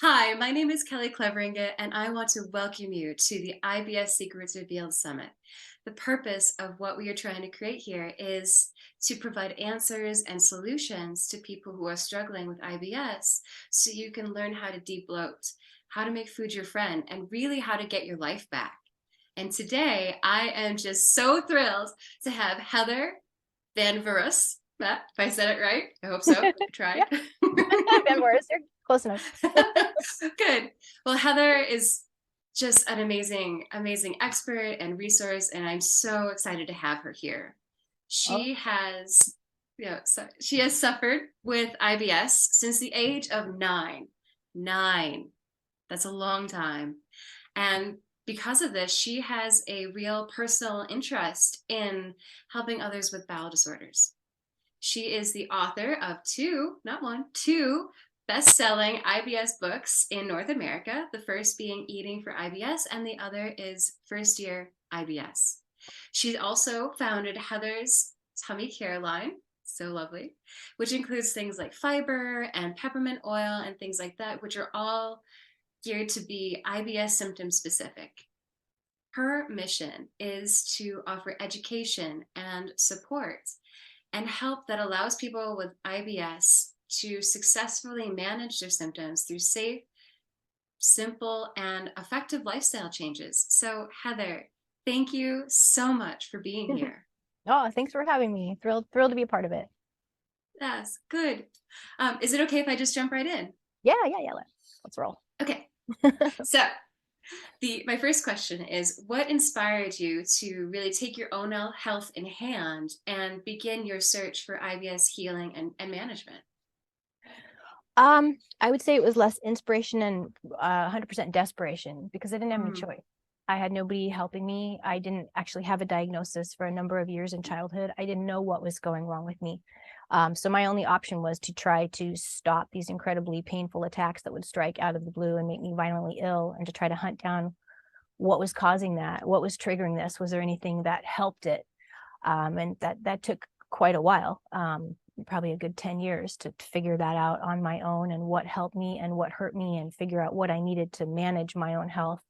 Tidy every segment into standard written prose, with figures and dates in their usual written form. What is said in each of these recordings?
Hi, my name is Kelly Cleveringa, and I want to welcome you to the IBS Secrets Revealed Summit. The purpose of what we are trying to create here is to provide answers and solutions to people who are struggling with IBS so you can learn how to de-bloat, how to make food your friend, and really how to get your life back. And today I am just so thrilled to have Heather Van Vorous. If I said it right, I hope so. I tried. Yeah, Ben Morris, you're close enough. Good. Well, Heather is just an amazing, amazing expert and resource, and I'm so excited to have her here. Oh, She has, she has suffered with IBS since the age of 9. 9. That's a long time. And because of this, she has a real personal interest in helping others with bowel disorders. She is the author of two, not one, two best-selling IBS books in North America, the first being Eating for IBS, and the other is First Year IBS. She also founded Heather's Tummy Care line, so lovely, which includes things like fiber and peppermint oil and things like that, which are all geared to be IBS symptom specific. Her mission is to offer education and support and help that allows people with IBS to successfully manage their symptoms through safe, simple, and effective lifestyle changes. So, Heather, thank you so much for being here. oh, thanks for having me. Thrilled to be a part of it. Yes, good. Is it okay if I just jump right in? Yeah. Let's roll. Okay. So, my first question is, what inspired you to really take your own health in hand and begin your search for IBS healing and management? I would say it was less inspiration and 100% desperation because I didn't have any Mm. choice. I had nobody helping me. I didn't actually have a diagnosis for a number of years in childhood. I didn't know what was going wrong with me. So my only option was to try to stop these incredibly painful attacks that would strike out of the blue and make me violently ill, and to try to hunt down what was causing that, what was triggering this, was there anything that helped it? And that took quite a while, probably a good 10 years to figure that out on my own, and what helped me and what hurt me, and figure out what I needed to manage my own health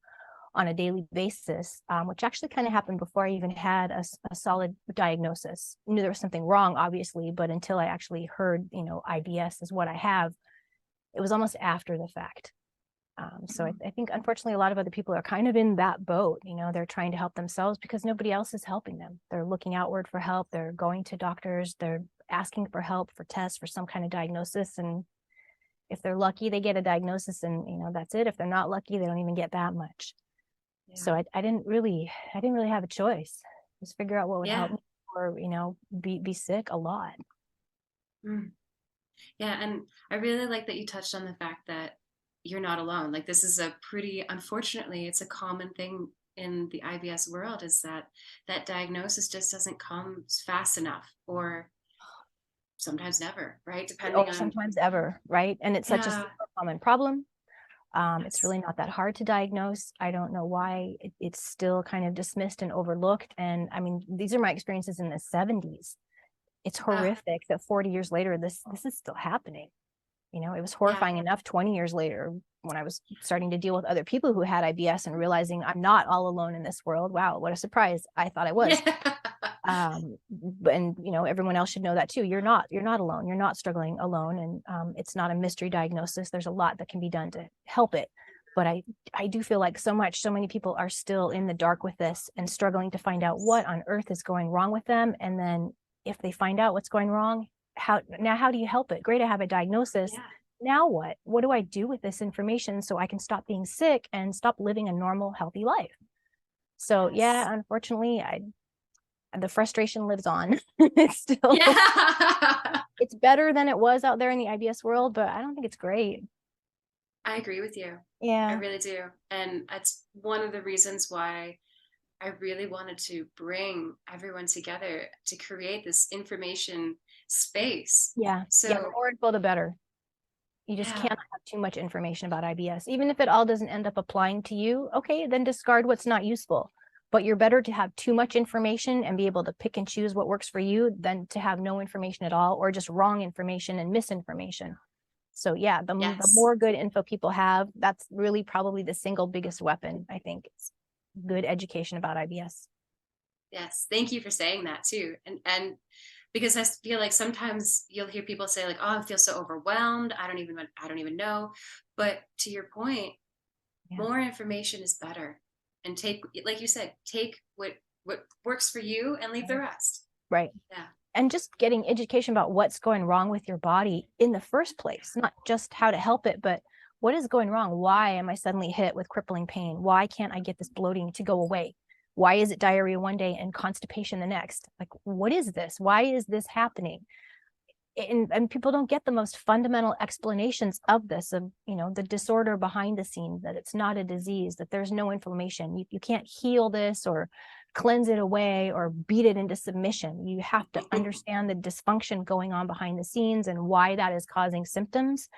on a daily basis, which actually kind of happened before I even had a solid diagnosis. I knew there was something wrong, obviously, but until I actually heard, IBS is what I have, it was almost after the fact. So I think, unfortunately, a lot of other people are kind of in that boat. They're trying to help themselves because nobody else is helping them. They're looking outward for help. They're going to doctors. They're asking for help, for tests, for some kind of diagnosis. And if they're lucky, they get a diagnosis, and that's it. If they're not lucky, they don't even get that much. So Yeah. I didn't really have a choice. Just figure out what would help Yeah. me, or be sick a lot. Mm. Yeah, and I really like that you touched on the fact that you're not alone. Like this is a pretty, unfortunately, it's a common thing in the IBS world is that that diagnosis just doesn't come fast enough or sometimes never, right? Or Depending on, sometimes ever, right? And it's such a yeah, super common problem. It's yes, really not that hard to diagnose. I don't know why it's still kind of dismissed and overlooked. And I mean, these are my experiences in the 70s. It's uh, horrific that 40 years later, this is still happening. It was yeah, horrifying enough 20 years later, when I was starting to deal with other people who had IBS and realizing I'm not all alone in this world. Wow, what a surprise. I thought I was. yeah, And everyone else should know that too. You're not alone. You're not struggling alone. And it's not a mystery diagnosis. There's a lot that can be done to help it. But I do feel like so many people are still in the dark with this and struggling to find out what on earth is going wrong with them. And then if they find out what's going wrong, how do you help it? Great to have a diagnosis. yeah, Now what do I do with this information so I can stop being sick and stop living a normal, healthy life? So yes, yeah, unfortunately, the frustration lives on. It's still, yeah. it's better than it was out there in the IBS world, but I don't think it's great. I agree with you. I Yeah. really do. And that's one of the reasons why I really wanted to bring everyone together to create this information space. Yeah, the So, more info, the better. You just yeah, can't have too much information about IBS. Even if it all doesn't end up applying to you, okay, then discard what's not useful. But you're better to have too much information and be able to pick and choose what works for you than to have no information at all, or just wrong information and misinformation. So yeah, the Yes. more good info people have, that's really probably the single biggest weapon, I think. It's good education about IBS. Yes. Thank you for saying that too. And because I feel like sometimes you'll hear people say like, "Oh, I feel so overwhelmed. I don't even know." But to your point, Yeah. more information is better. And take, like you said, take what works for you and leave the rest. Right. Yeah. And just getting education about what's going wrong with your body in the first place, not just how to help it, but what is going wrong? Why am I suddenly hit with crippling pain? Why can't I get this bloating to go away? Why is it diarrhea one day and constipation the next? Like, what is this? Why is this happening? And people don't get the most fundamental explanations of this, of, you know, the disorder behind the scenes, that it's not a disease, that there's no inflammation. You can't heal this or cleanse it away or beat it into submission. You have to understand the dysfunction going on behind the scenes and why that is causing symptoms,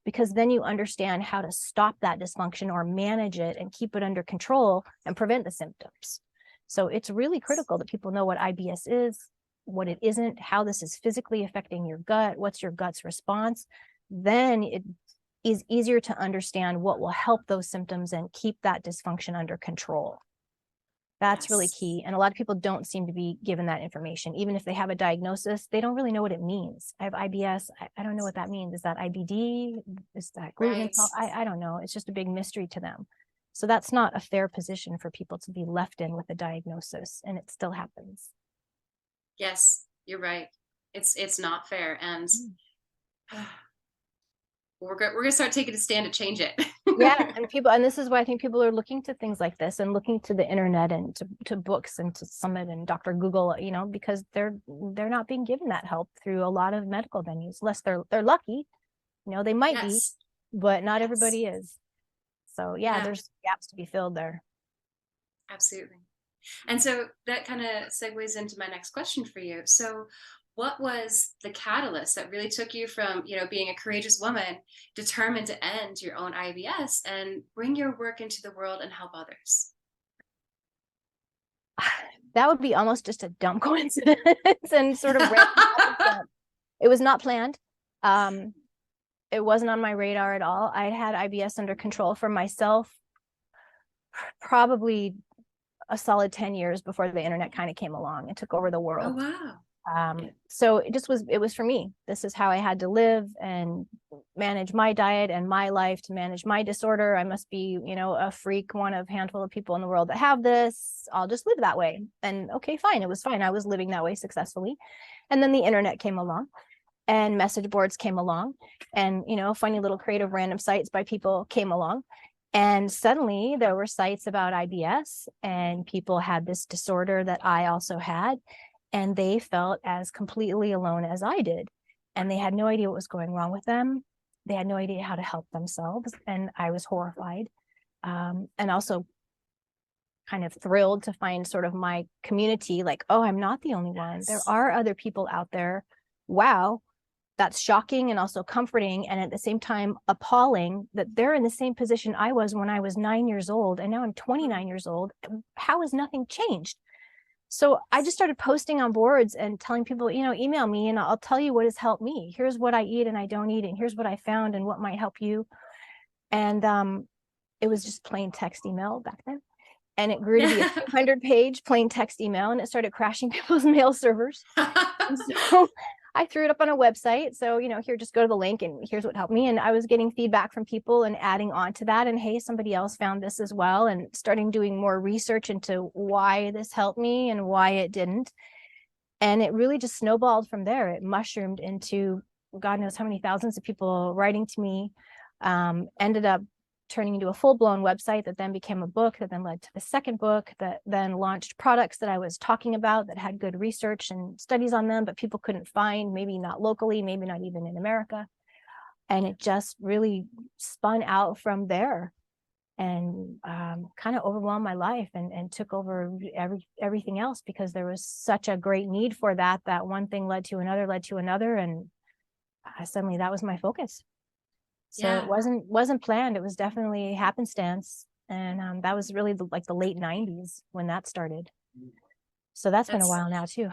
because then you understand how to stop that dysfunction or manage it and keep it under control and prevent the symptoms. So it's really critical that people know what IBS is, what it isn't, how this is physically affecting your gut, what's your gut's response. Then it is easier to understand what will help those symptoms and keep that dysfunction under control. That's really Yes. key. And a lot of people don't seem to be given that information. Even if they have a diagnosis, they don't really know what it means. I have IBS. I don't know what that means. Is that IBD? Is that gluten Right. intolerant? I don't know. It's just a big mystery to them. So that's not a fair position for people to be left in with a diagnosis, and it still happens. Yes, you're right. It's not fair, and we're gonna start taking a stand to change it. Yeah, and people, and this is why I think people are looking to things like this and looking to the internet and to books and to Summit and Dr. Google, you know, because they're not being given that help through a lot of medical venues, unless they're lucky. You know, they might be, Yes. but not Yes. everybody is. So yeah, Yeah, there's gaps to be filled there. absolutely. And so that kind of segues into my next question for you. So, what was the catalyst that really took you from, being a courageous woman determined to end your own IBS and bring your work into the world and help others? That would be almost just a dumb coincidence and sort of random happenstance. It was not planned. It wasn't on my radar at all. I had IBS under control for myself probably a solid 10 years before the internet kind of came along and took over the Oh, world. wow. So it was for me. This is how I had to live and manage my diet and my life to manage my disorder. I must be, a freak, one of a handful of people in the world that have this. I'll just live that way. And okay, fine. It was fine. I was living that way successfully. And then the internet came along and message boards came along and, funny little creative random sites by people came along. And suddenly there were sites about IBS and people had this disorder that I also had. And they felt as completely alone as I did. And they had no idea what was going wrong with them. They had no idea how to help themselves. And I was horrified. And also kind of thrilled to find sort of my community like, oh, I'm not the only one. There are other people out there. Wow. That's shocking and also comforting. And at the same time, appalling that they're in the same position I was when I was 9 years old. And now I'm 29 years old. How has nothing changed? So I just started posting on boards and telling people, email me and I'll tell you what has helped me. Here's what I eat and I don't eat, and here's what I found and what might help you. And it was just plain text email back then. And it grew to be a 200-page plain text email, and it started crashing people's mail servers. And so I threw it up on a website. So, here, just go to the link and here's what helped me. And I was getting feedback from people and adding on to that. And hey, somebody else found this as well, and starting doing more research into why this helped me and why it didn't. And it really just snowballed from there. It mushroomed into God knows how many thousands of people writing to me, ended up turning into a full-blown website that then became a book that then led to the second book that then launched products that I was talking about that had good research and studies on them, but people couldn't find, maybe not locally, maybe not even in America. And it just really spun out from there and kind of overwhelmed my life and took over everything else, because there was such a great need for that one thing led to another. And suddenly that was my focus. So Yeah. it wasn't planned. It was definitely happenstance. And that was really the late 90s when that started. So that's been a while now too.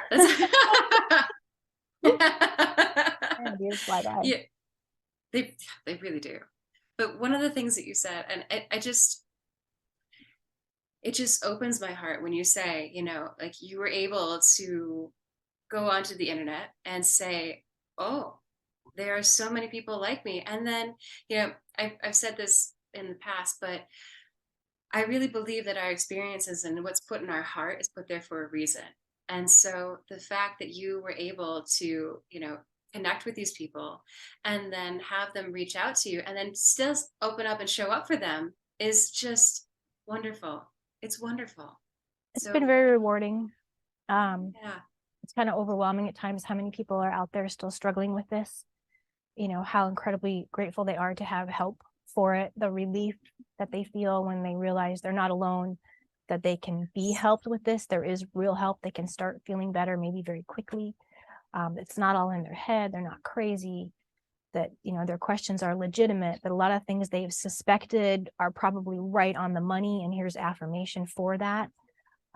That's Yeah, years fly by. yeah. They really do. But one of the things that you said, and I just, it just opens my heart when you say, like you were able to go onto the internet and say, oh, there are so many people like me. And then, I've said this in the past, but I really believe that our experiences and what's put in our heart is put there for a reason. And so the fact that you were able to, connect with these people and then have them reach out to you and then still open up and show up for them is just wonderful. It's wonderful. It's been So, very rewarding. Um, yeah. it's kind of overwhelming at times how many people are out there still struggling with this. How incredibly grateful they are to have help for it, the relief that they feel when they realize they're not alone, that they can be helped with this. There is real help. They can start feeling better, maybe very quickly. It's not all in their head. They're not crazy, that, their questions are legitimate, that a lot of things they've suspected are probably right on the money. And here's affirmation for that.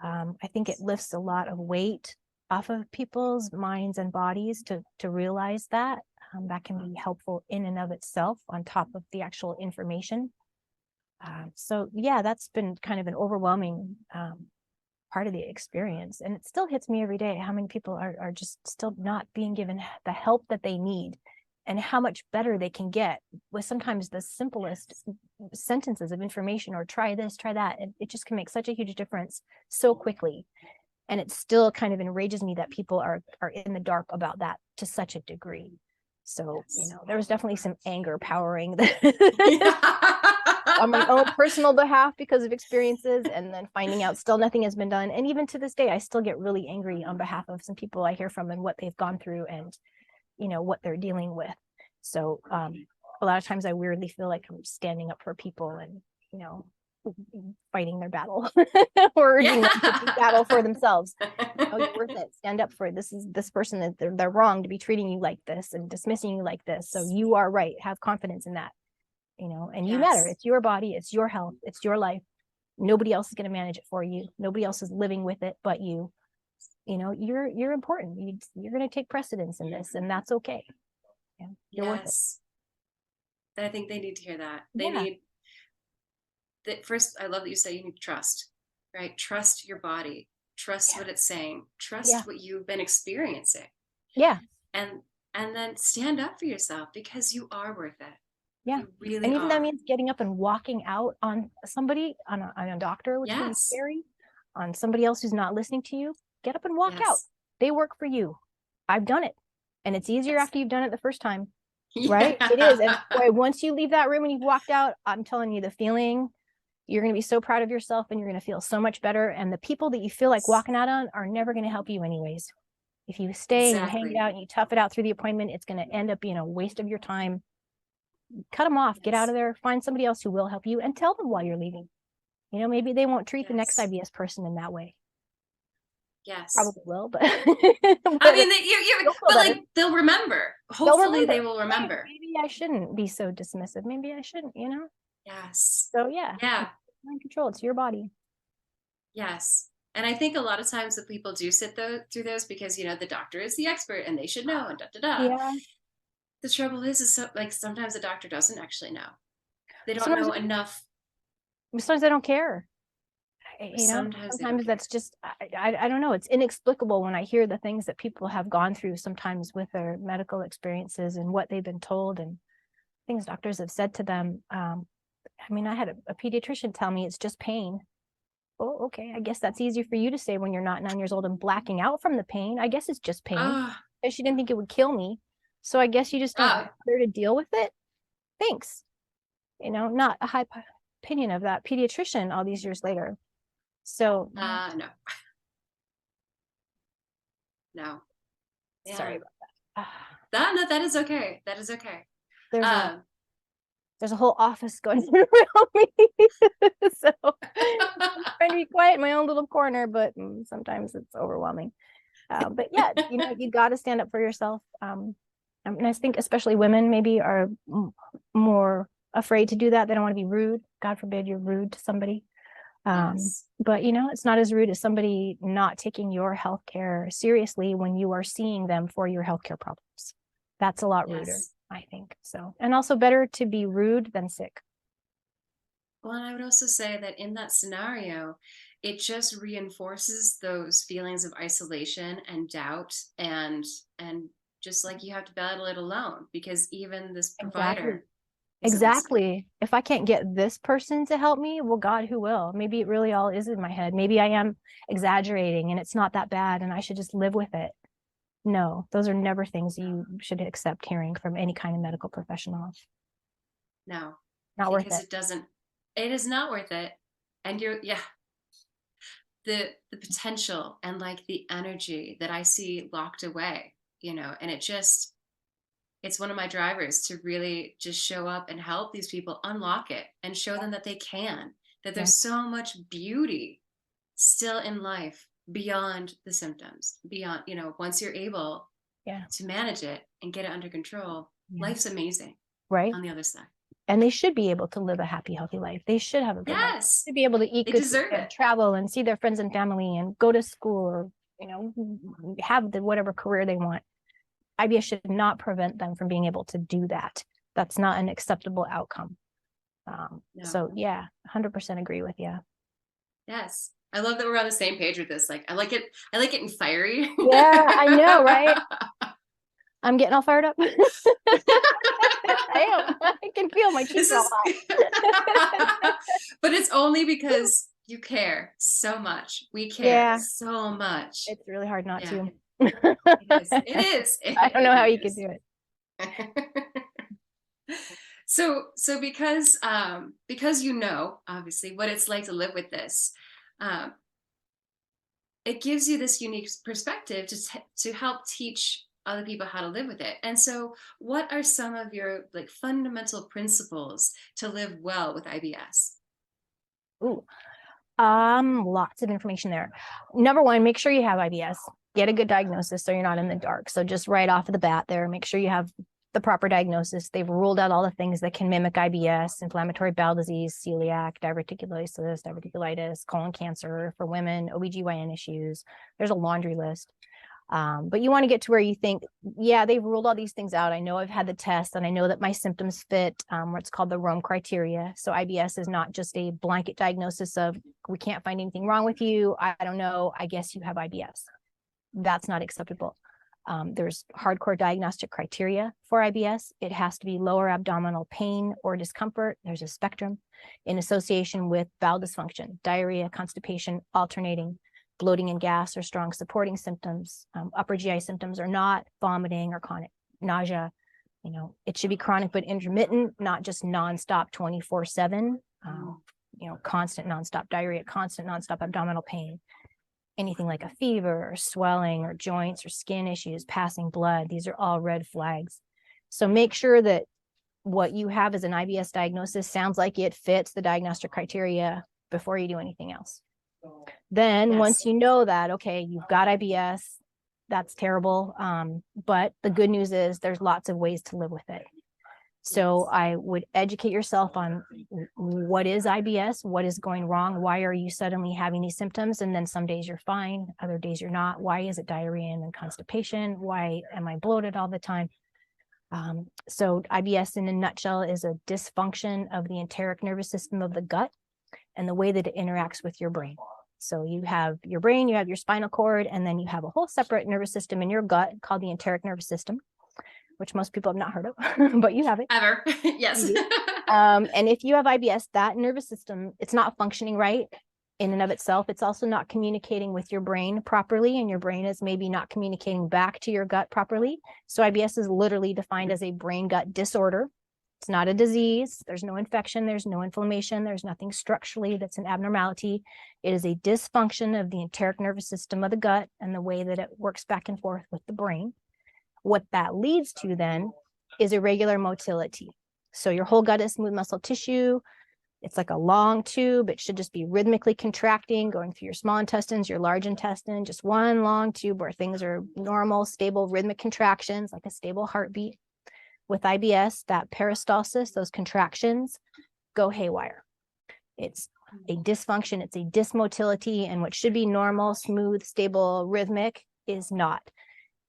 I think it lifts a lot of weight off of people's minds and bodies to realize that. That can be helpful in and of itself on top of the actual information. So yeah, that's been kind of an overwhelming part of the experience. And it still hits me every day how many people are just still not being given the help that they need, and how much better they can get with sometimes the simplest sentences of information, or try this, try that. And it just can make such a huge difference so quickly. And it still kind of enrages me that people are in the dark about that to such a degree. So, there was definitely some anger powering on my own personal behalf because of experiences, and then finding out still nothing has been done. And even to this day, I still get really angry on behalf of some people I hear from and what they've gone through and, what they're dealing with. So a lot of times I weirdly feel like I'm standing up for people and, fighting their battle or urging them to battle for themselves. You're worth it. Stand up for it. This person that they're wrong to be treating you like this and dismissing you like this. So you are right. Have confidence in that, and you matter. It's your body. It's your health. It's your life. Nobody else is going to manage it for you. Nobody else is living with it but you. You're important. You're going to take precedence in this, and that's okay. Yeah, you're worth it. I think they need to hear that. They need that. First, I love that you say you need trust, right? Trust your body. Trust what it's saying. Trust what you've been experiencing. Yeah. And then stand up for yourself, because you are worth it. Yeah. You really and even are. that means getting up and walking out on somebody, on a doctor, which can be scary, on somebody else who's not listening to you. Get up and walk out. They work for you. I've done it. And it's easier after you've done it the first time, right? It is. And boy, once you leave that room and you've walked out, I'm telling you, the feeling, you're going to be so proud of yourself and you're going to feel so much better. And the people that you feel like walking out on are never going to help you anyways. If you stay and you hang it out and you tough it out through the appointment, it's going to end up being a waste of your time. Cut them off, get out of there, find somebody else who will help you, and tell them while you're leaving. Maybe they won't treat the next IBS person in that way. Probably will, but I mean, but like they'll remember. Hopefully, they will remember. Hey, maybe I shouldn't be so dismissive. Maybe I shouldn't. Yes. So yeah. Mind control. It's your body. Yes. And I think a lot of times that people do sit through those because the doctor is the expert and they should know and da da da. Yeah. The trouble is like sometimes the doctor doesn't actually know. They don't know enough. Sometimes they don't care. Sometimes that's just, I don't know. It's inexplicable when I hear the things that people have gone through sometimes with their medical experiences and what they've been told and things doctors have said to them. I had a pediatrician tell me it's just pain. Oh, okay. I guess that's easier for you to say when you're not 9 years old and blacking out from the pain. I guess it's just pain. She didn't think it would kill me. So I guess you just don't care to deal with it. Thanks. Not a high opinion of that pediatrician all these years later. So no. Yeah. Sorry about that. No, that is okay. That is okay. There's a whole office going around me. So I'm trying to be quiet in my own little corner, but sometimes it's overwhelming. But yeah, you got to stand up for yourself. And I think especially women maybe are more afraid to do that. They don't want to be rude. God forbid you're rude to somebody. But it's not as rude as somebody not taking your healthcare seriously when you are seeing them for your healthcare problems. That's a lot ruder. I think so. And also better to be rude than sick. Well, and I would also say that in that scenario, it just reinforces those feelings of isolation and doubt, and just like you have to battle it alone because even this Exactly. provider isn't listening. Exactly. If I can't get this person to help me, well, God, who will? Maybe it really all is in my head. Maybe I am exaggerating and it's not that bad and I should just live with it. No, those are never things you should accept hearing from any kind of medical professional. No, Not worth because it. it is not worth it. And yeah, the potential and like the energy that I see locked away, and it's one of my drivers to really just show up and help these people unlock it and show them that they can, that Yeah. there's so much beauty still in life beyond the symptoms, beyond, once you're able Yeah. to manage it and get it under control, Yeah. life's amazing Right. on the other side. And they should be able to live a happy, healthy life. They should have a good life. Yes, To be able to eat they good food deserve and it. travel and see their friends and family and go to school or, have the whatever career they want. IBS should not prevent them from being able to do that. That's not an acceptable outcome. No. So yeah, 100% agree with you. Yes. I love that we're on the same page with this. Like, I like it and fiery. Yeah, I know, right? I'm getting all fired up. I am. I can feel my cheeks all hot. But it's only because you care so much. We care Yeah, so much. it's really hard not Yeah. to. It is. It is. I don't know how you is. could do it. So because obviously what it's like to live with this, um, it gives you this unique perspective to help teach other people how to live with it. And so what are some of your like fundamental principles to live well with IBS? Ooh, lots of information there. Number one, make sure you have IBS. Get a good diagnosis so you're not in the dark. So just right off of the bat there, make sure you have the proper diagnosis. They've ruled out all the things that can mimic IBS: inflammatory bowel disease, celiac, diverticulitis, colon cancer for women, OBGYN issues. There's a laundry list. But you want to get to where you think, yeah, they've ruled all these things out. I know I've had the test and I know that my symptoms fit what's called the Rome criteria. So IBS is not just a blanket diagnosis of we can't find anything wrong with you. I don't know. I guess you have IBS. That's not acceptable. There's hardcore diagnostic criteria for IBS. It has to be lower abdominal pain or discomfort. There's a spectrum in association with bowel dysfunction, diarrhea, constipation, alternating, bloating and gas are strong supporting symptoms. Upper GI symptoms are not vomiting or chronic nausea. It should be chronic but intermittent, not just nonstop 24/7. Constant nonstop diarrhea, constant nonstop abdominal pain. Anything like a fever or swelling or joints or skin issues, passing blood, these are all red flags. So make sure that what you have as an IBS diagnosis sounds like it fits the diagnostic criteria before you do anything else. Then Yes. once you know that, okay, you've got IBS, that's terrible. But the good news is there's lots of ways to live with it. So I would educate yourself on what is IBS, what is going wrong, why are you suddenly having these symptoms? And then some days you're fine, other days you're not. Why is it diarrhea and then constipation? Why am I bloated all the time? So IBS in a nutshell is a dysfunction of the enteric nervous system of the gut and the way that it interacts with your brain. So you have your brain, you have your spinal cord, and then you have a whole separate nervous system in your gut called the enteric nervous system, which most people have not heard of, but you have it. Ever. Yes. And if you have IBS, that nervous system, it's not functioning right in and of itself. It's also not communicating with your brain properly, and your brain is maybe not communicating back to your gut properly. So IBS is literally defined as a brain gut disorder. It's not a disease. There's no infection. There's no inflammation. There's nothing structurally that's an abnormality. It is a dysfunction of the enteric nervous system of the gut and the way that it works back and forth with the brain. What that leads to then is irregular motility. So your whole gut is smooth muscle tissue. It's like a long tube. It should just be rhythmically contracting, going through your small intestines, your large intestine, just one long tube where things are normal, stable, rhythmic contractions, like a stable heartbeat. With IBS, that peristalsis, those contractions, go haywire. It's a dysfunction, it's a dysmotility, and what should be normal, smooth, stable, rhythmic is not.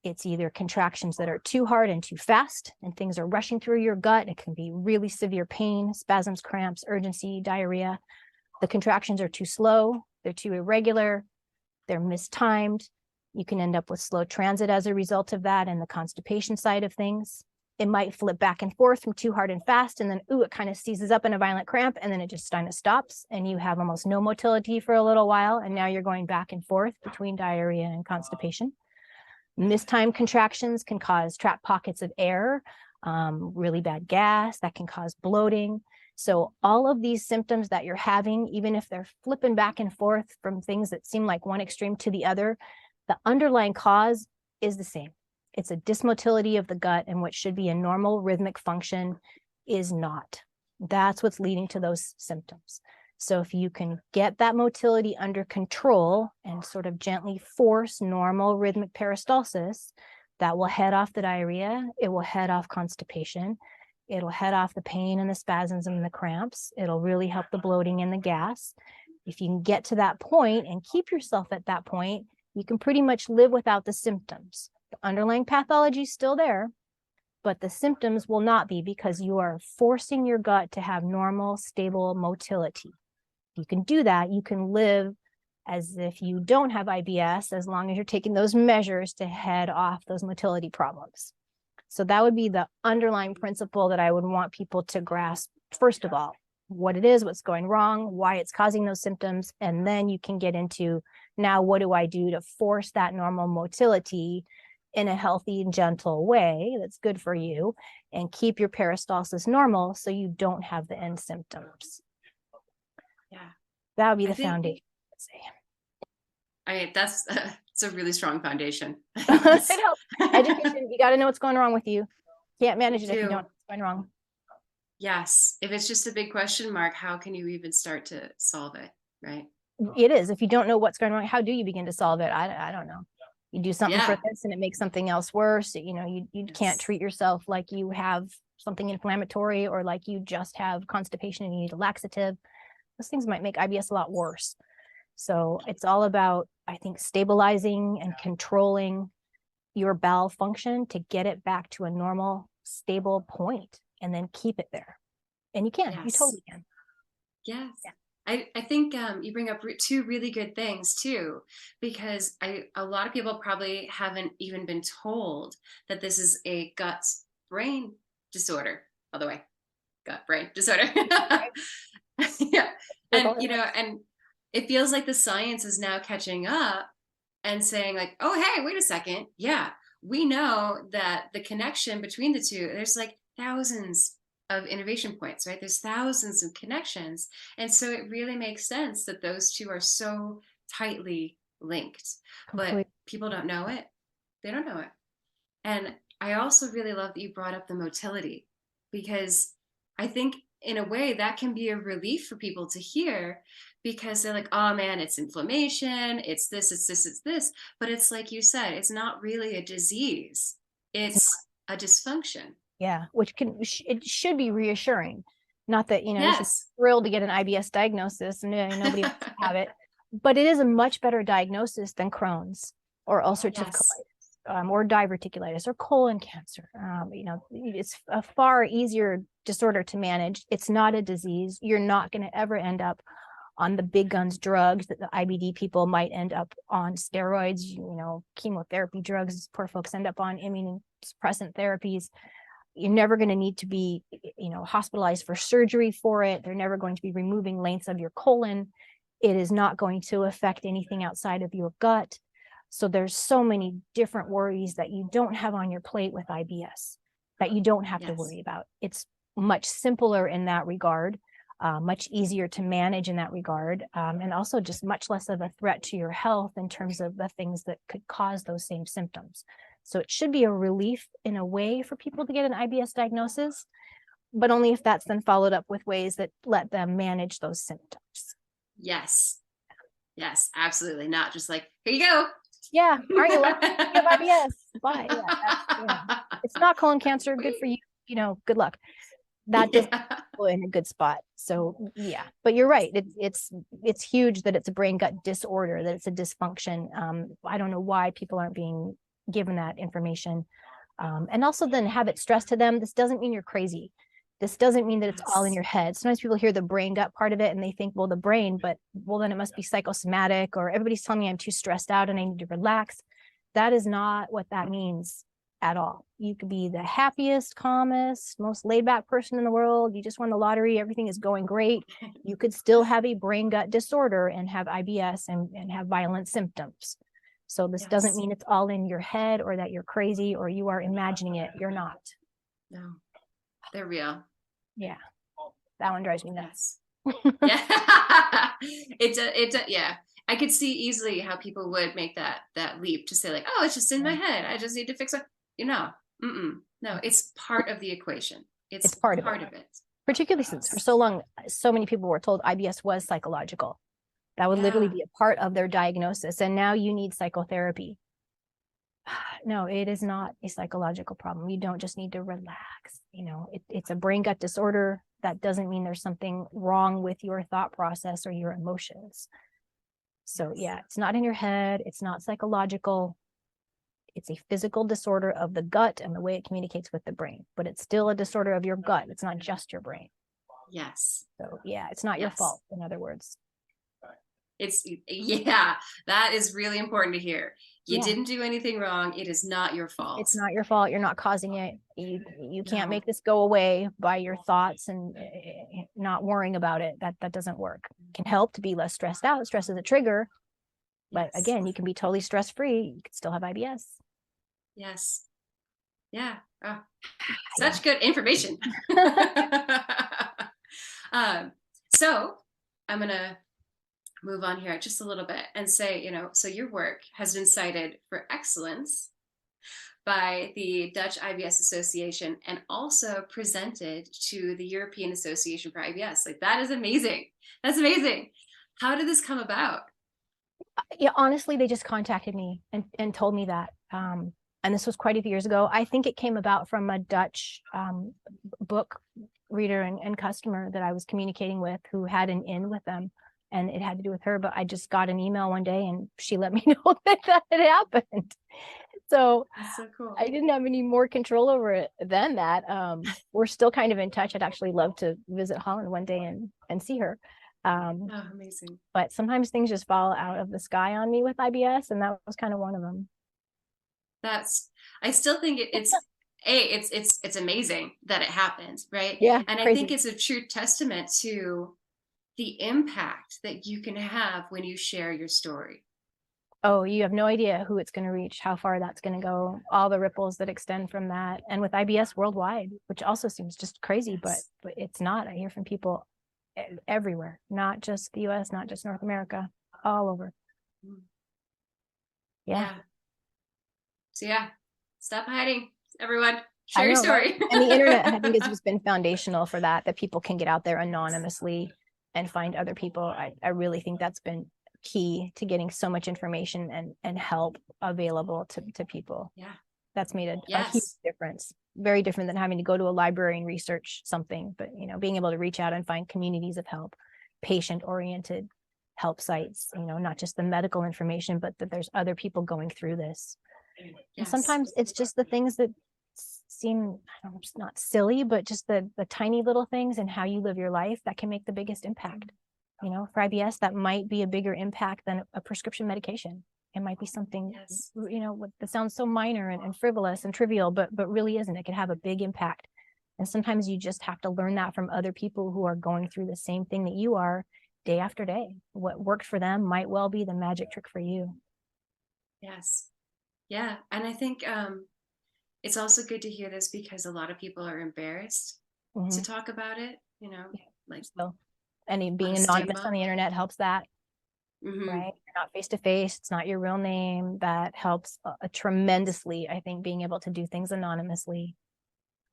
It's either contractions that are too hard and too fast, and things are rushing through your gut. It can be really severe pain, spasms, cramps, urgency, diarrhea. The contractions are too slow, they're too irregular, they're mistimed. You can end up with slow transit as a result of that, and the constipation side of things. It might flip back and forth from too hard and fast, and then, it kind of seizes up in a violent cramp, and then it just kind of stops, and you have almost no motility for a little while, and now you're going back and forth between diarrhea and constipation. Mistimed contractions can cause trapped pockets of air, really bad gas, that can cause bloating. So all of these symptoms that you're having, even if they're flipping back and forth from things that seem like one extreme to the other, the underlying cause is the same. It's a dysmotility of the gut, and what should be a normal rhythmic function is not. That's what's leading to those symptoms. So if you can get that motility under control and sort of gently force normal rhythmic peristalsis, that will head off the diarrhea, it will head off constipation, it'll head off the pain and the spasms and the cramps, it'll really help the bloating and the gas. If you can get to that point and keep yourself at that point, you can pretty much live without the symptoms. The underlying pathology is still there, but the symptoms will not be, because you are forcing your gut to have normal, stable motility. If you can do that, you can live as if you don't have IBS, as long as you're taking those measures to head off those motility problems. So that would be the underlying principle that I would want people to grasp. First of all, what it is, what's going wrong, why it's causing those symptoms, and then you can get into, now what do I do to force that normal motility in a healthy and gentle way that's good for you, and keep your peristalsis normal so you don't have the end symptoms. Yeah, that would be the foundation, let's say. I mean, it's a really strong foundation. It helps. Education, you got to know what's going wrong with you. Can't manage it if you don't know what's going wrong. Yes. If it's just a big question mark, how can you even start to solve it, right? It is. If you don't know what's going wrong, how do you begin to solve it? I don't know. You do something for this and it makes something else worse. You know, you can't treat yourself like you have something inflammatory, or like you just have constipation and you need a laxative. Those things might make IBS a lot worse. So it's all about, I think, stabilizing and controlling your bowel function to get it back to a normal, stable point, and then keep it there. And you can. You totally can. Yes. Yeah. I think you bring up two really good things too, because a lot of people probably haven't even been told that this is a gut-brain disorder. By the way, gut-brain disorder. Yeah. And, you know, and it feels like the science is now catching up and saying like, oh, hey, wait a second. Yeah, we know that the connection between the two, there's like thousands of innovation points, right? There's thousands of connections. And so it really makes sense that those two are so tightly linked. But people don't know it. They don't know it. And I also really love that you brought up the motility, because I think in a way that can be a relief for people to hear, because they're like, oh man, it's inflammation, it's this, it's this, it's this. But it's like you said, it's not really a disease. It's a dysfunction. Yeah, which it should be reassuring. Not that, you know, you're thrilled to get an IBS diagnosis and nobody wants to have it, but it is a much better diagnosis than Crohn's or ulcerative colitis, or diverticulitis or colon cancer. You know, it's a far easier disorder to manage. It's not a disease. You're not going to ever end up on the big guns drugs that the IBD people might end up on, steroids, you know, chemotherapy drugs poor folks end up on, immunosuppressant therapies. You're never going to need to be, you know, hospitalized for surgery for it. They're never going to be removing lengths of your colon. It is not going to affect anything outside of your gut. So there's so many different worries that you don't have on your plate with IBS that you don't have to worry about. It's much simpler in that regard, much easier to manage in that regard, and also just much less of a threat to your health in terms of the things that could cause those same symptoms. So it should be a relief in a way for people to get an IBS diagnosis, but only if that's then followed up with ways that let them manage those symptoms. Yes. Yes, absolutely. Not just like, here you go. Yeah. Aren't you lucky? You have IBS. Bye. Yeah, it's not colon cancer. Good for you. You know, good luck. That does put in a good spot. So yeah, but you're right. It's huge that it's a brain gut disorder, that it's a dysfunction. I don't know why people aren't being given that information. And also then have it stressed to them. This doesn't mean you're crazy. This doesn't mean that it's all in your head. Sometimes people hear the brain gut part of it and they think, well, the brain, but well, then it must be psychosomatic, or everybody's telling me I'm too stressed out and I need to relax. That is not what that means at all. You could be the happiest, calmest, most laid back person in the world. You just won the lottery. Everything is going great. You could still have a brain gut disorder and have IBS and have violent symptoms. So this doesn't mean it's all in your head or that you're crazy or you are imagining it. You're not. No, they're real. Yeah. That one drives me nuts. Yeah. Yeah. I could see easily how people would make that leap to say like, oh, it's just in my head. I just need to fix it. No, it's part of the equation. It's part of it. Particularly since for so long, so many people were told IBS was psychological. That would literally be a part of their diagnosis. And now you need psychotherapy. No, it is not a psychological problem. You don't just need to relax. It's a brain gut disorder. That doesn't mean there's something wrong with your thought process or your emotions. So yeah, it's not in your head. It's not psychological. It's a physical disorder of the gut and the way it communicates with the brain, but it's still a disorder of your gut. It's not just your brain. Yes. So yeah, it's not your fault, in other words. That is really important to hear. You didn't do anything wrong. It is not your fault. It's not your fault. You're not causing it. You can't make this go away by your thoughts and not worrying about it. That doesn't work. It can help to be less stressed out. Stress is a trigger, but again, you can be totally stress free. You can still have IBS. Yes. Yeah. Oh, such good information. So I'm gonna move on here just a little bit and say, so your work has been cited for excellence by the Dutch IBS Association and also presented to the European Association for IBS. Like, that is amazing. That's amazing. How did this come about? Yeah, honestly, they just contacted me and told me that. And this was quite a few years ago. I think it came about from a Dutch book reader and customer that I was communicating with who had an in with them. And it had to do with her, but I just got an email one day and she let me know that had happened. So, that's so cool. I didn't have any more control over it than that. We're still kind of in touch. I'd actually love to visit Holland one day and see her. Oh, amazing. But sometimes things just fall out of the sky on me with IBS, and that was kind of one of them. I still think it's amazing that it happened, right? Yeah. And crazy. I think it's a true testament to the impact that you can have when you share your story. Oh, you have no idea who it's going to reach, how far that's going to go, all the ripples that extend from that. And with IBS worldwide, which also seems just crazy, but it's not. I hear from people everywhere, not just the US, not just North America, all over. Yeah. So yeah, stop hiding, everyone. Share your story. Right? And the internet, I think, has just been foundational for that people can get out there anonymously and find other people. I really think that's been key to getting so much information and help available to people. Yeah. That's made a huge difference. Very different than having to go to a library and research something, but being able to reach out and find communities of help, patient-oriented help sites, not just the medical information, but that there's other people going through this. Yes. And sometimes it's just the things that seem, not silly, but just the tiny little things and how you live your life that can make the biggest impact. For IBS, that might be a bigger impact than a prescription medication. It might be something, that sounds so minor and frivolous and trivial, but really isn't. It can have a big impact. And sometimes you just have to learn that from other people who are going through the same thing that you are day after day. What worked for them might well be the magic trick for you. Yes. Yeah. And I think it's also good to hear this because a lot of people are embarrassed to talk about it, and being anonymous on the internet helps that. Right? You're not face to face. It's not your real name. That helps tremendously. I think being able to do things anonymously.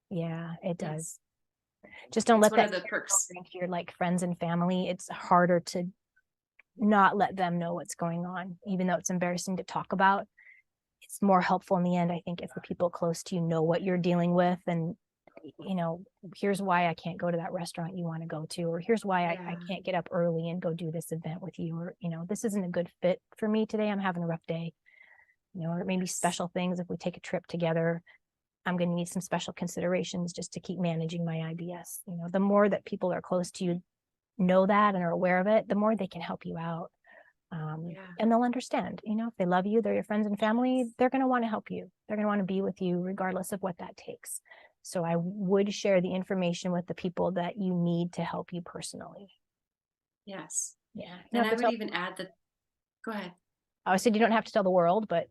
Yeah, it does. Just don't let that the perks into your friends and family. It's harder to not let them know what's going on, even though it's embarrassing to talk about. It's more helpful in the end, I think, if the people close to you know what you're dealing with and here's why I can't go to that restaurant you want to go to, or here's why I can't get up early and go do this event with you, or this isn't a good fit for me today. I'm having a rough day. or maybe special things. If we take a trip together, I'm going to need some special considerations just to keep managing my IBS. The more that people are close to you know that and are aware of it, the more they can help you out. And they'll understand, if they love you, they're your friends and family, they're going to want to help you. They're going to want to be with you regardless of what that takes. So I would share the information with the people that you need to help you personally. Yes. Yeah. And I would even add that, go ahead. I said you don't have to tell the world, but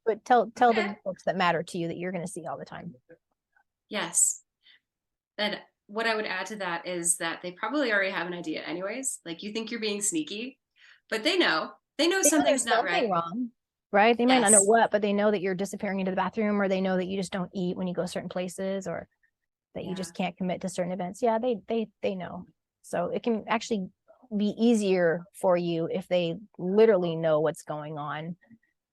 but tell the folks that matter to you that you're going to see all the time. Yes. And what I would add to that is that they probably already have an idea anyways. Like, you think you're being sneaky, but they know something's not right. Wrong, right? They might not know what, but they know that you're disappearing into the bathroom, or they know that you just don't eat when you go certain places, or that you just can't commit to certain events. Yeah, they know. So it can actually be easier for you if they literally know what's going on.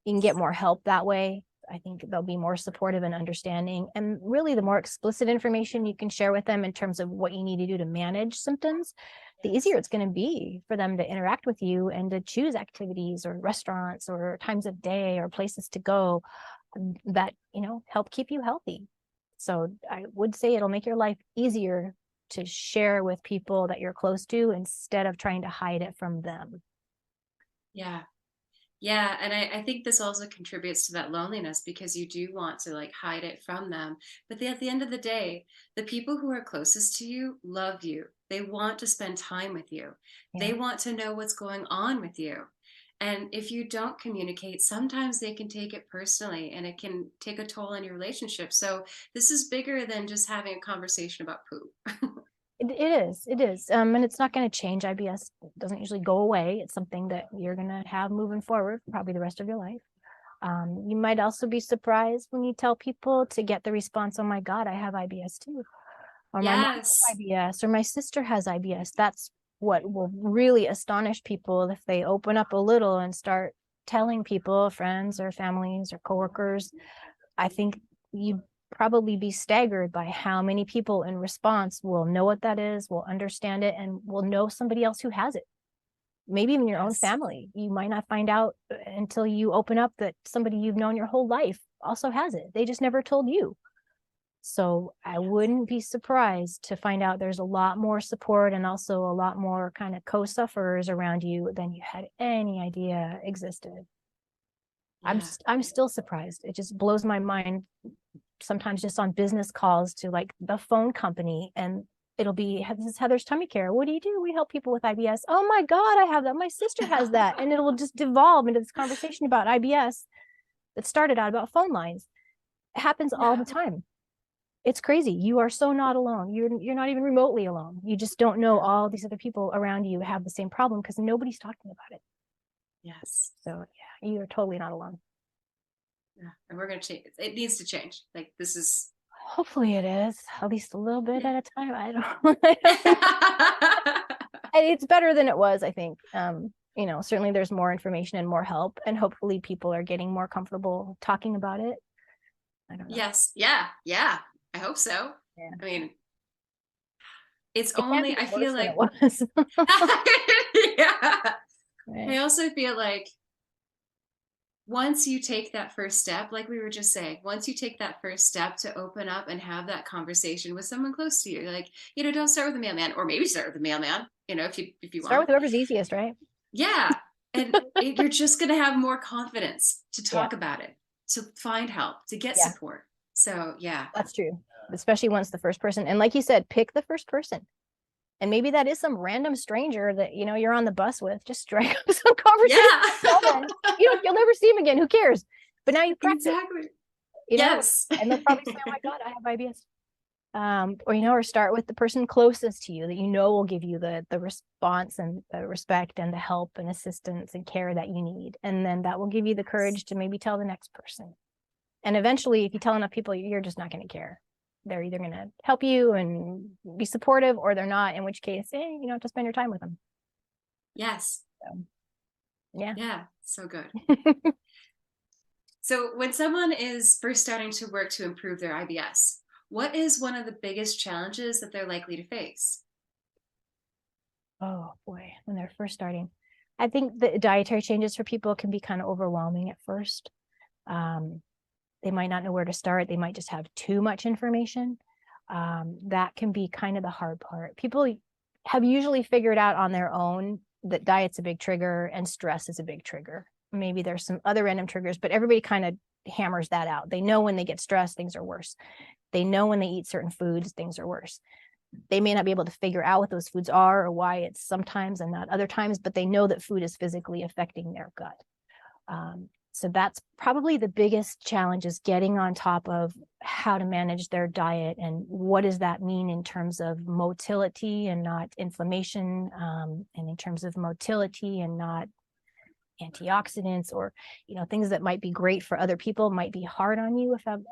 You can get more help that way. I think they'll be more supportive and understanding. And really, the more explicit information you can share with them in terms of what you need to do to manage symptoms, the easier it's going to be for them to interact with you and to choose activities or restaurants or times of day or places to go that, help keep you healthy. So I would say it'll make your life easier to share with people that you're close to instead of trying to hide it from them. Yeah. Yeah. And I think this also contributes to that loneliness, because you do want to like hide it from them. But at the end of the day, the people who are closest to you love you. They want to spend time with you. Yeah. They want to know what's going on with you. And if you don't communicate, sometimes they can take it personally and it can take a toll on your relationship. So this is bigger than just having a conversation about poop. It is. And it's not going to change. IBS doesn't usually go away. It's something that you're going to have moving forward, probably the rest of your life. You might also be surprised when you tell people to get the response, "Oh my God, I have IBS too." Or my mom has IBS, or my sister has IBS. That's what will really astonish people if they open up a little and start telling people, friends or families or coworkers. I think you'd probably be staggered by how many people in response will know what that is, will understand it, and will know somebody else who has it. Maybe even your own family. You might not find out until you open up that somebody you've known your whole life also has it. They just never told you. So I wouldn't be surprised to find out there's a lot more support and also a lot more kind of co-sufferers around you than you had any idea existed. I'm still surprised. It just blows my mind sometimes, just on business calls to like the phone company, and it'll be, "This is Heather's Tummy Care. What do you do?" "We help people with IBS." "Oh my God, I have that. My sister has that." And it will just devolve into this conversation about IBS that started out about phone lines. It happens all the time. It's crazy. You are so not alone. You're not even remotely alone. You just don't know all these other people around you have the same problem because nobody's talking about it. Yes. So yeah, you are totally not alone. Yeah. And we're going to change. It needs to change. Like, this is. Hopefully it is, at least a little bit at a time. I don't It's better than it was, I think. Certainly there's more information and more help, and hopefully people are getting more comfortable talking about it. I don't know. Yes. Yeah. Yeah. I hope so. Yeah. I mean, it's it only, can't I feel like, it was. yeah. Right. I also feel like once you take that first step, like we were just saying, once you take that first step to open up and have that conversation with someone close to you, like, don't start with the mailman, or maybe start with the mailman, if you start want. with whoever's easiest, right? Yeah. And you're just going to have more confidence to talk about it, to find help, to get support. So yeah. That's true. Especially once the first person, and like you said, pick the first person. And maybe that is some random stranger that, you're on the bus with. Just strike up some conversation. Yeah. You'll never see him again. Who cares? But now you practice. Exactly. Yes. And they'll probably say, "Oh my God, I have IBS." Or start with the person closest to you that will give you the response and the respect and the help and assistance and care that you need. And then that will give you the courage to maybe tell the next person. And eventually, if you tell enough people, you're just not going to care. They're either going to help you and be supportive, or they're not, in which case, you don't have to spend your time with them. Yes. So, yeah. Yeah. So good. So when someone is first starting to work to improve their IBS, what is one of the biggest challenges that they're likely to face? Oh boy, when they're first starting. I think the dietary changes for people can be kind of overwhelming at first. They might not know where to start. They might just have too much information. That can be kind of the hard part. People have usually figured out on their own that diet's a big trigger and stress is a big trigger. Maybe there's some other random triggers, but everybody kind of hammers that out. They know when they get stressed, things are worse. They know when they eat certain foods, things are worse. They may not be able to figure out what those foods are or why it's sometimes and not other times, but they know that food is physically affecting their gut. So that's probably the biggest challenge, is getting on top of how to manage their diet and what does that mean in terms of motility and not inflammation, and in terms of motility and not antioxidants, or things that might be great for other people might be hard on you if you have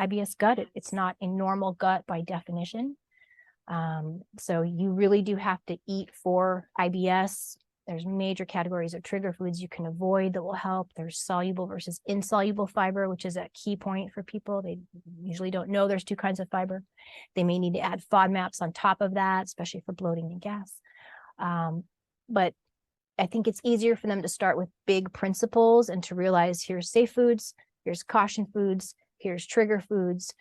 IBS gut. It's not a normal gut by definition. So you really do have to eat for IBS. There's major categories of trigger foods you can avoid that will help. There's soluble versus insoluble fiber, which is a key point for people. They usually don't know there's two kinds of fiber. They may need to add FODMAPs on top of that, especially for bloating and gas. But I think it's easier for them to start with big principles and to realize here's safe foods, here's caution foods, here's trigger foods.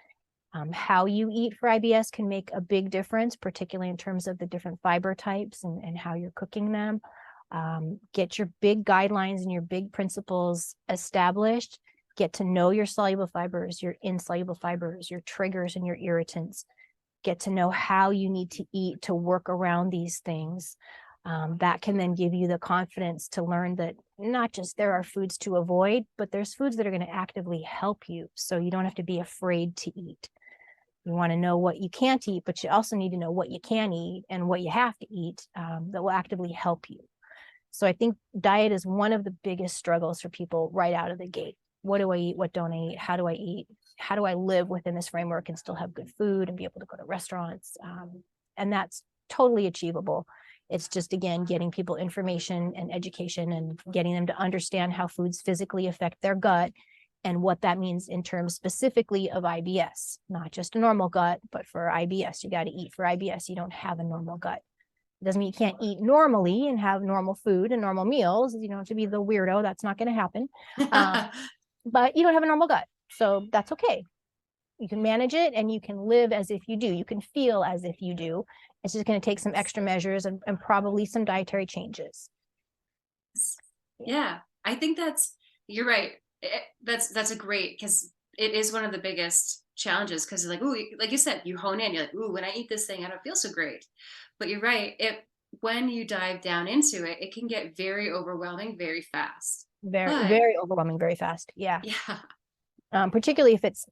How you eat for IBS can make a big difference, particularly in terms of the different fiber types and how you're cooking them. Get your big guidelines and your big principles established. Get to know your soluble fibers, your insoluble fibers, your triggers and your irritants. Get to know how you need to eat to work around these things. That can then give you the confidence to learn that not just there are foods to avoid, but there's foods that are going to actively help you. So you don't have to be afraid to eat. You want to know what you can't eat, but you also need to know what you can eat and what you have to eat, that will actively help you. So I think diet is one of the biggest struggles for people right out of the gate. What do I eat? What don't I eat? How do I eat? How do I live within this framework and still have good food and be able to go to restaurants? And that's totally achievable. It's just, again, getting people information and education and getting them to understand how foods physically affect their gut and what that means in terms specifically of IBS, not just a normal gut, but for IBS. You got to eat for IBS. You don't have a normal gut. It doesn't mean you can't eat normally and have normal food and normal meals. You don't have to be the weirdo. That's not going to happen. But you don't have a normal gut. So that's okay. You can manage it and you can live as if you do. You can feel as if you do. It's just going to take some extra measures and probably some dietary changes. Yeah, I think you're right. That's a great, because it is one of the biggest challenges, because like, ooh, like you said, you hone in, you're like, ooh, when I eat this thing, I don't feel so great. But you're right. When you dive down into it, it can get very overwhelming very fast. Very overwhelming very fast. Yeah. Particularly if it's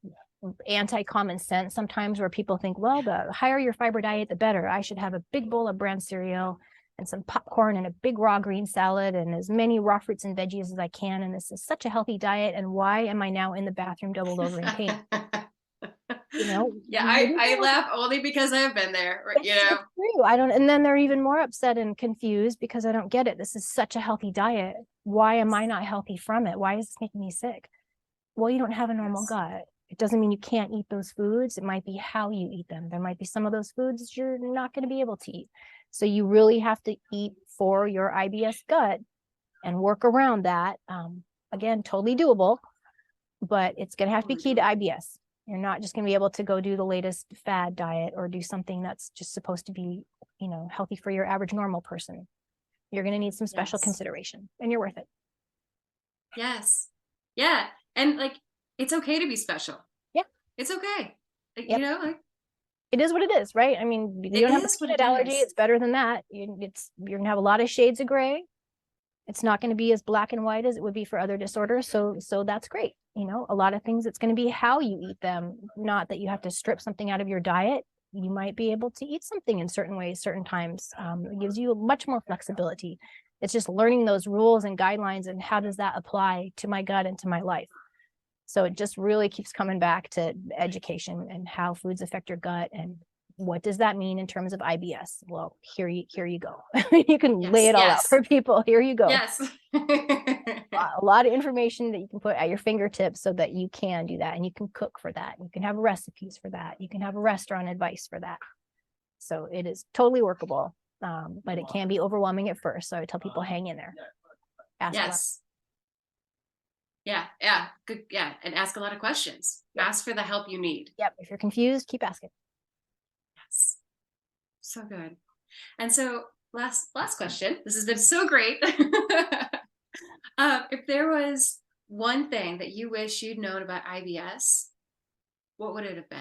anti-common sense sometimes, where people think, well, the higher your fiber diet, the better. I should have a big bowl of bran cereal and some popcorn and a big raw green salad and as many raw fruits and veggies as I can. And this is such a healthy diet. And why am I now in the bathroom doubled over in pain? Yeah, I laugh only because I've been there. It's true. And then they're even more upset and confused because I don't get it. This is such a healthy diet. Why am I not healthy from it? Why is this making me sick? Well, you don't have a normal gut. It doesn't mean you can't eat those foods. It might be how you eat them. There might be some of those foods you're not going to be able to eat. So you really have to eat for your IBS gut and work around that. Again, totally doable, but it's going to have to be key to IBS. You're not just going to be able to go do the latest fad diet or do something that's just supposed to be, healthy for your average normal person. You're going to need some special consideration, and you're worth it. Yes. Yeah. And it's okay to be special. Yeah. It's okay. Yep. It is what it is, right? I mean, you don't have a peanut allergy. It's better than that. You're going to have a lot of shades of gray. It's not going to be as black and white as it would be for other disorders. So that's great. A lot of things, it's going to be how you eat them, not that you have to strip something out of your diet. You might be able to eat something in certain ways, certain times. It gives you much more flexibility. It's just learning those rules and guidelines and how does that apply to my gut and to my life. So it just really keeps coming back to education and how foods affect your gut and what does that mean in terms of IBS? Well, here you go. You can lay it all out for people. Here you go. Yes. A lot of information that you can put at your fingertips so that you can do that, and you can cook for that. You can have recipes for that. You can have restaurant advice for that. So it is totally workable, but it can be overwhelming at first. So I tell people, hang in there. Ask a lot. Yes. Yeah. Yeah. Good. Yeah. And ask a lot of questions. Yep. Ask for the help you need. Yep. If you're confused, keep asking. Yes. So good. And so last question. This has been so great. If there was one thing that you wish you'd known about IBS, what would it have been?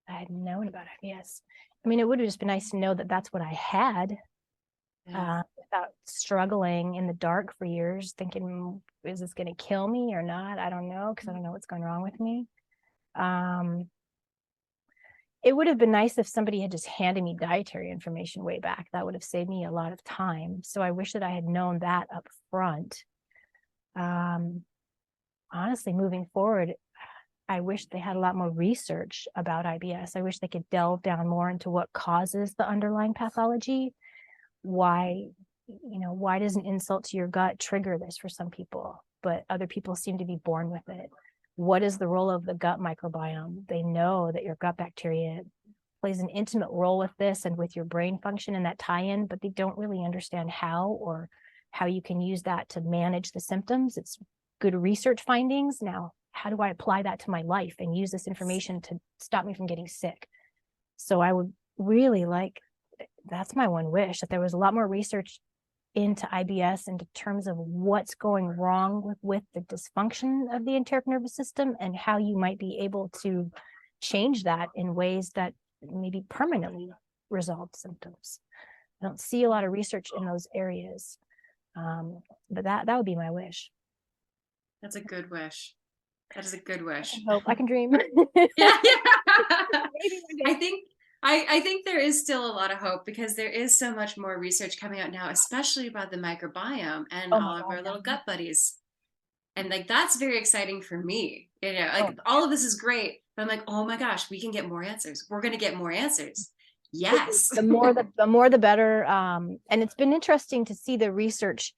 I had known about IBS. I mean, it would have just been nice to know that that's what I had, without struggling in the dark for years, thinking, is this going to kill me or not? I don't know, because I don't know what's going wrong with me. It would have been nice if somebody had just handed me dietary information way back. That would have saved me a lot of time. So I wish that I had known that up front. Honestly, moving forward, I wish they had a lot more research about IBS. I wish they could delve down more into what causes the underlying pathology. Why does an insult to your gut trigger this for some people, but other people seem to be born with it? What is the role of the gut microbiome? They know that your gut bacteria plays an intimate role with this and with your brain function and that tie-in, but they don't really understand how, or how you can use that to manage the symptoms. It's good research findings. Now, how do I apply that to my life and use this information to stop me from getting sick? So I would really like, that's my one wish, that there was a lot more research into IBS into terms of what's going wrong with the dysfunction of the enteric nervous system and how you might be able to change that in ways that maybe permanently resolve symptoms. I don't see a lot of research in those areas, but that would be my wish. That's a good wish. That is a good wish. I hope I can dream. Yeah. I think there is still a lot of hope because there is so much more research coming out now, especially about the microbiome and all of our little gut buddies. And like that's very exciting for me. All of this is great, but I'm like, oh my gosh, we can get more answers. We're gonna get more answers. Yes. The more the better. And it's been interesting to see the research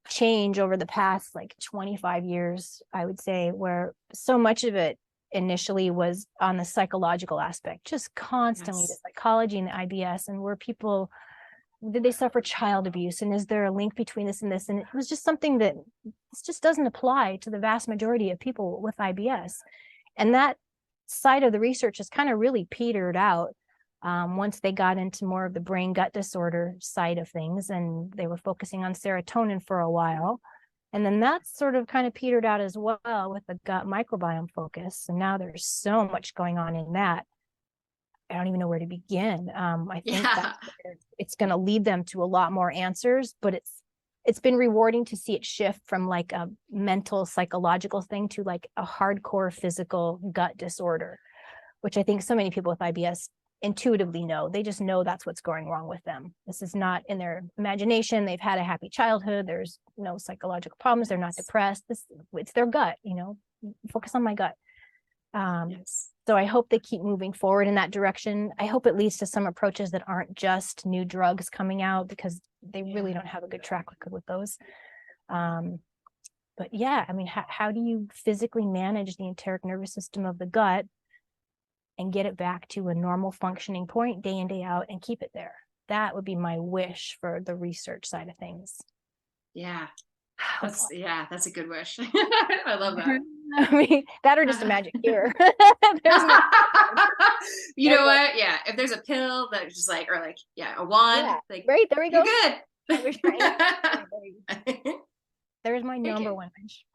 change over the past like 25 years, I would say, where so much of it initially was on the psychological aspect, just constantly the psychology and the IBS, and where people, did they suffer child abuse, and is there a link between this and this? And it was just something that this just doesn't apply to the vast majority of people with IBS. And that side of the research has kind of really petered out once they got into more of the brain gut disorder side of things, and they were focusing on serotonin for a while. And then that's sort of kind of petered out as well with the gut microbiome focus. And now there's so much going on in that. I don't even know where to begin. I think that it's going to lead them to a lot more answers, but it's been rewarding to see it shift from like a mental psychological thing to like a hardcore physical gut disorder, which I think so many people with IBS intuitively know. They just know that's what's going wrong with them. This is not in their imagination. They've had a happy childhood. There's no psychological problems. They're not depressed. It's their gut, focus on my gut. So I hope they keep moving forward in that direction. I hope it leads to some approaches that aren't just new drugs coming out, because they really don't have a good track record with those. But yeah, I mean, how do you physically manage the enteric nervous system of the gut and get it back to a normal functioning point day in, day out, and keep it there? That would be my wish for the research side of things. Yeah. That's a good wish. I love that. I mean, that or just a magic cure. You know what? Yeah. If there's a pill that's just like, or like, a wand. Yeah, like, right, there we go. You're good. I wish for anything. There's my number one wish.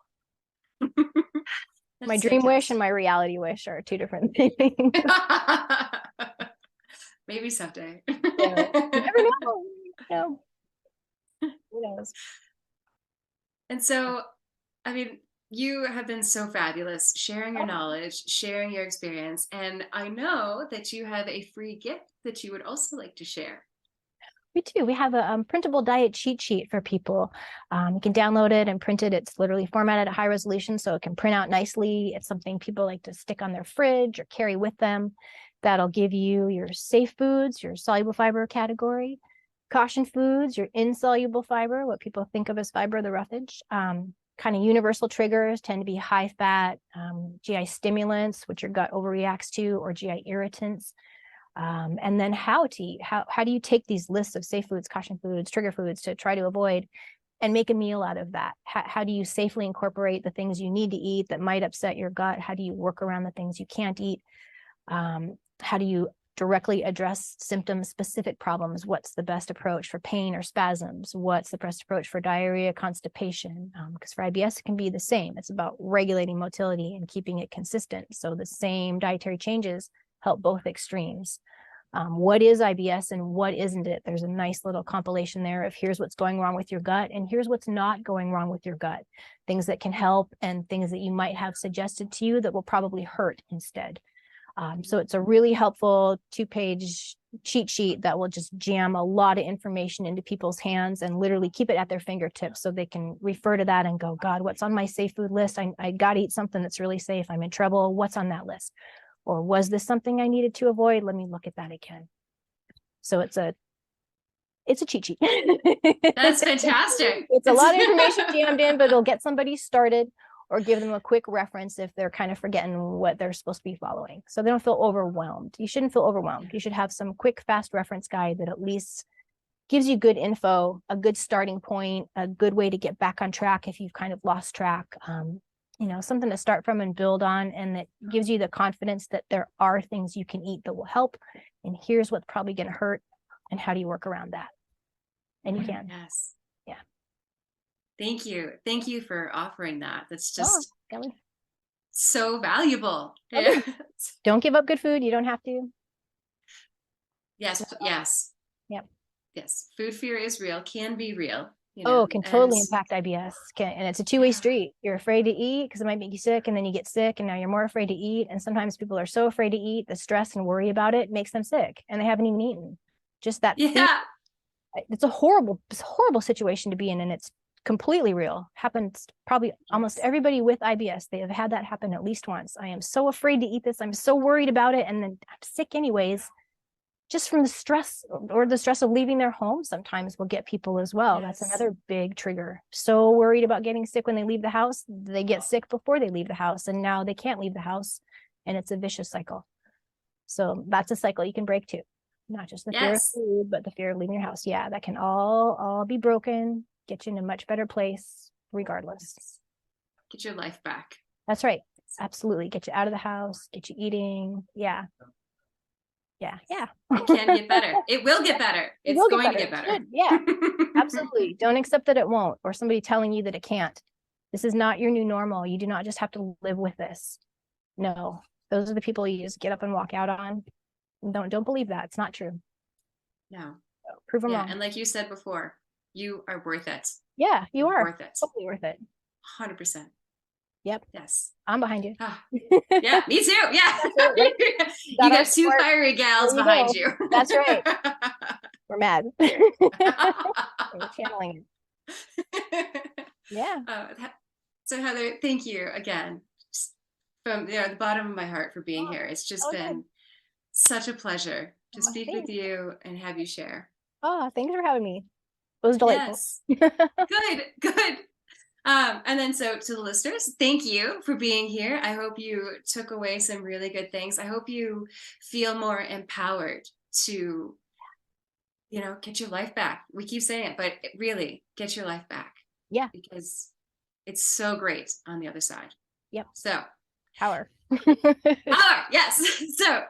My dream wish and my reality wish are two different things. Maybe someday. Yeah. You never know. Who knows? And so, I mean, you have been so fabulous sharing your knowledge, sharing your experience. And I know that you have a free gift that you would also like to share. We do. We have a printable diet cheat sheet for people. You can download it and print it. It's literally formatted at high resolution, so it can print out nicely. It's something people like to stick on their fridge or carry with them. That'll give you your safe foods, your soluble fiber category, caution foods, your insoluble fiber, what people think of as fiber, the roughage. Kind of universal triggers tend to be high fat, GI stimulants, which your gut overreacts to, or GI irritants. And then how to eat. How do you take these lists of safe foods, caution foods, trigger foods to try to avoid and make a meal out of that. How do you safely incorporate the things you need to eat that might upset your gut? How do you work around the things you can't eat? How do you directly address symptom specific problems? What's the best approach for pain or spasms? What's the best approach for diarrhea, constipation? Because for IBS, it can be the same. It's about regulating motility and keeping it consistent. So the same dietary changes help both extremes. What is IBS and what isn't it? There's a nice little compilation there of here's what's going wrong with your gut and here's what's not going wrong with your gut. Things that can help and things that you might have suggested to you that will probably hurt instead. So it's a really helpful 2-page cheat sheet that will just jam a lot of information into people's hands and literally keep it at their fingertips so they can refer to that and go, God, what's on my safe food list? I got to eat something that's really safe. I'm in trouble. What's on that list? Or was this something I needed to avoid? Let me look at that again. So it's a cheat sheet. That's fantastic. It's a lot of information jammed in, but it'll get somebody started or give them a quick reference if they're kind of forgetting what they're supposed to be following. So they don't feel overwhelmed. You shouldn't feel overwhelmed. You should have some quick, fast reference guide that at least gives you good info, a good starting point, a good way to get back on track if you've kind of lost track. Something to start from and build on, and that gives you the confidence that there are things you can eat that will help. And here's what's probably going to hurt, and how do you work around that? And you can. Yes. Yeah. Thank you. Thank you for offering that. That's just so valuable. Okay. Yeah. Don't give up good food. You don't have to. Yes. Yes. Yep. Yes. Food fear is real, can be real. It can totally impact IBS. And it's a two-way street. You're afraid to eat because it might make you sick, and then you get sick, and now you're more afraid to eat. And sometimes people are so afraid to eat, the stress and worry about it makes them sick, and they haven't even eaten. Just that. Yeah. It's a horrible situation to be in, and it's completely real. Happens probably almost everybody with IBS. They have had that happen at least once. I am so afraid to eat this. I'm so worried about it, and then I'm sick anyways. Just from the stress or the stress of leaving their home sometimes will get people as well. Yes. That's another big trigger. So worried about getting sick when they leave the house, they get sick before they leave the house, and now they can't leave the house, and it's a vicious cycle. So that's a cycle you can break too. Not just the fear of food, but the fear of leaving your house. Yeah, that can all be broken, get you in a much better place regardless. Get your life back. That's right. Absolutely. Get you out of the house, get you eating. Yeah. It can get better. It will get better. It's going to get better. Yeah, absolutely. Don't accept that it won't, or somebody telling you that it can't. This is not your new normal. You do not just have to live with this. No, those are the people you just get up and walk out on. Don't believe that. It's not true. No. So prove them wrong. And like you said before, you are worth it. Yeah, you are. Worth it. Totally worth it. 100%. Yep. Yes. I'm behind you. Yeah, me too. Yeah. Right. You got two fiery gals behind you. That's right. We're mad. We're channeling it. Yeah. So Heather, thank you again from the bottom of my heart for being here. It's just been such a pleasure to speak with you and have you share. Thanks for having me. It was delightful. Yes. Good. And then so to the listeners, thank you for being here. I hope you took away some really good things. I hope you feel more empowered to, get your life back. We keep saying it, but really get your life back. Yeah. Because it's so great on the other side. Yep. So power. Yes. So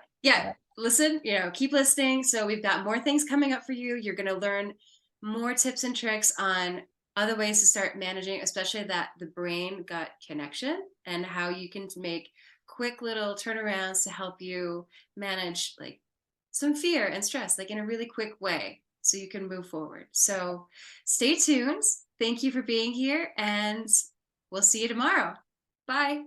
listen, keep listening. So we've got more things coming up for you. You're going to learn more tips and tricks on other ways to start managing, especially the brain gut connection, and how you can make quick little turnarounds to help you manage like some fear and stress, like in a really quick way, so you can move forward. So stay tuned. Thank you for being here, and we'll see you tomorrow. Bye.